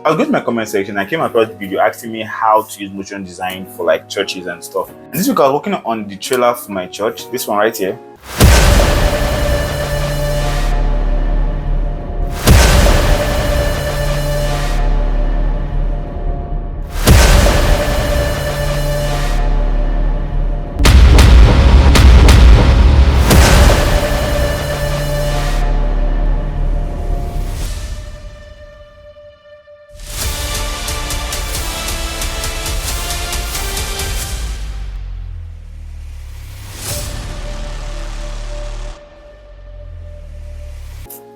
I was going to my comment section. I came across the video asking me how to use motion design for like churches and stuff. And this week I was working on the trailer for my church. This one right here.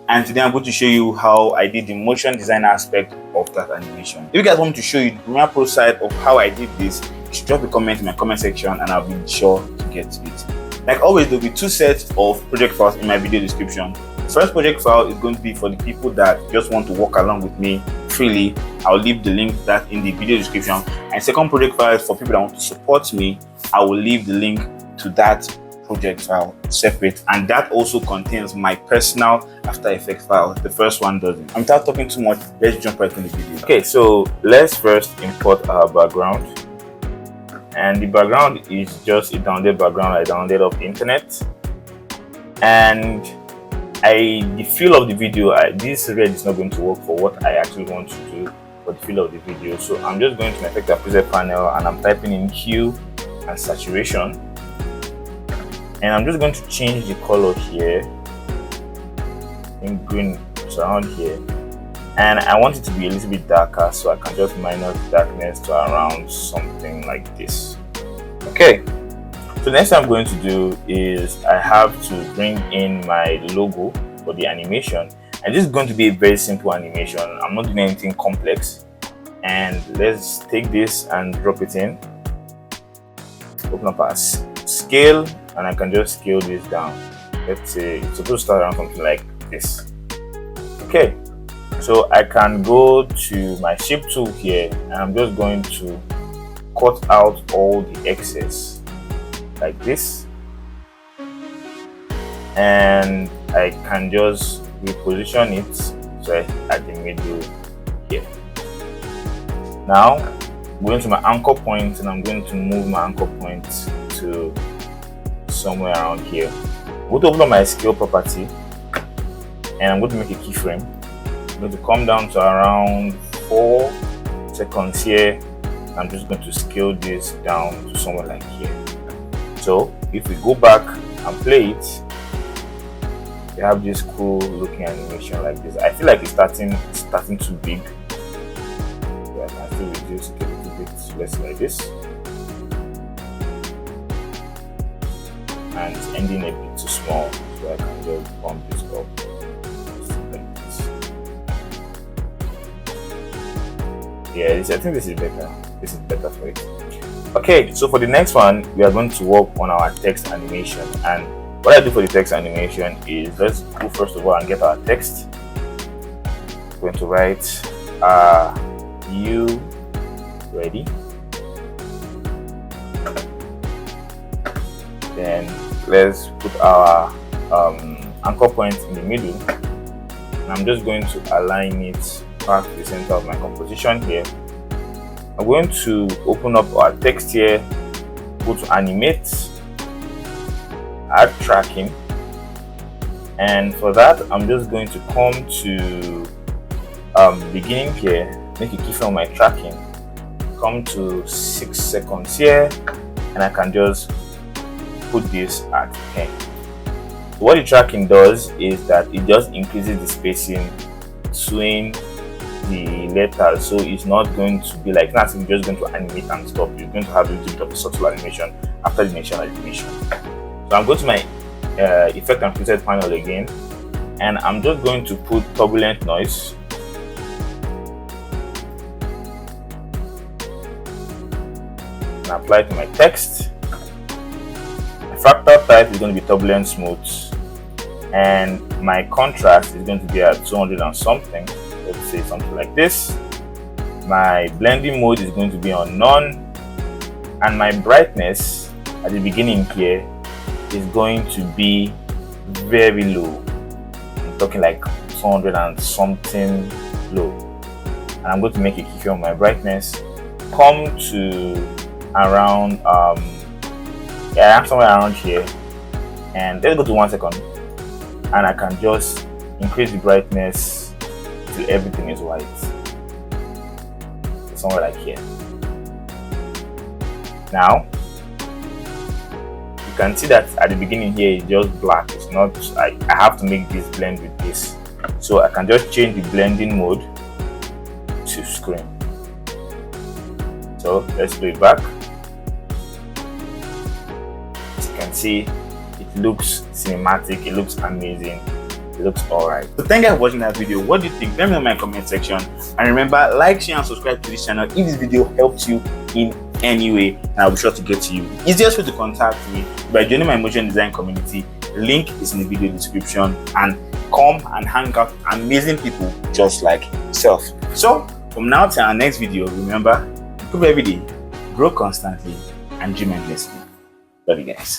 And today I'm going to show you how I did the motion design aspect of that animation. If you guys want me to show you the Premiere Pro side of how I did this, you should drop a comment in my comment section and I'll be sure to get to it. Like always, there'll be two sets of project files in my video description. First project file is going to be for the people that just want to walk along with me freely. I'll leave the link to that in the video description. And second project file is for people that want to support me. I will leave the link to that project file separate, and that also contains my personal After Effects file. The first one doesn't. I'm not talking too much, let's jump right into the video. Okay, so let's first import our background, and the background is just a downloaded background I downloaded off the internet. And the feel of the video, this red is not going to work for what I actually want to do for the feel of the video. So I'm just going to my Effect and Preset panel and I'm typing in hue and saturation. And I'm just going to change the color here in green, so around here. And I want it to be a little bit darker, so I can just minus the darkness to around something like this. Okay, so next thing I'm going to do is I have to bring in my logo for the animation. And this is going to be a very simple animation. I'm not doing anything complex. And let's take this and drop it in. Open up our scale. And I can just scale this down. Let's say it's supposed to start around something like this. Okay, so I can go to my shape tool here and I'm just going to cut out all the excess like this, and I can just reposition it so at the middle here. Now I'm going to my anchor point and I'm going to move my anchor point to somewhere around here. I'm going to open up my scale property and I'm going to make a keyframe. I'm going to come down to around 4 seconds here. I'm just going to scale this down to somewhere like here. So if we go back and play it, you have this cool looking animation like this. I feel like it's starting too big. So I can still reduce it a little bit less like this. And it's ending a bit too small, so I can just bump this up like this. Yeah, I think this is better. This is better for it. Okay, so for the next one, we are going to work on our text animation. And what I do for the text animation is, let's go first of all and get our text. I'm going to write you ready. Then let's put our anchor point in the middle, and I'm just going to align it back to the center of my composition here. I'm going to open up our text here, go to animate, add tracking, and for that I'm just going to come to beginning here, make a keyframe on my tracking, come to 6 seconds here, and I can just put this at 10. So what the tracking does is that it just increases the spacing between the letters, so it's not going to be like nothing just going to animate and stop. You're going to have a little bit of a subtle animation after the initial animation. So I'm going to my Effect and Preset panel again, and I'm just going to put turbulent noise. And apply it to my text. Fractal type is going to be turbulent smooth, and my contrast is going to be at 200 and something. Let's say something like this. My blending mode is going to be on none, and my brightness at the beginning here is going to be very low. I'm talking like 200 and something low. and I'm going to make a keyframe on my brightness. Come to around yeah, somewhere around here, and let's go to 1 second, and I can just increase the brightness till everything is white, somewhere like here. Now you can see that at the beginning here it's just black. It's not, I have to make this blend with this, so I can just change the blending mode to screen. So let's play it back. As you can see, it looks cinematic, it looks amazing, it looks alright. So thank you for watching that video. What do you think? Let me know in my comment section, and remember, like, share and subscribe to this channel if this video helped you in any way, and I'll be sure to get to you. The easiest way to contact me by joining my motion design community. Link is in the video description, and come and hang out with amazing people just like yourself. So from now till our next video, remember, improve every day, grow constantly, and dream endlessly. Love you guys.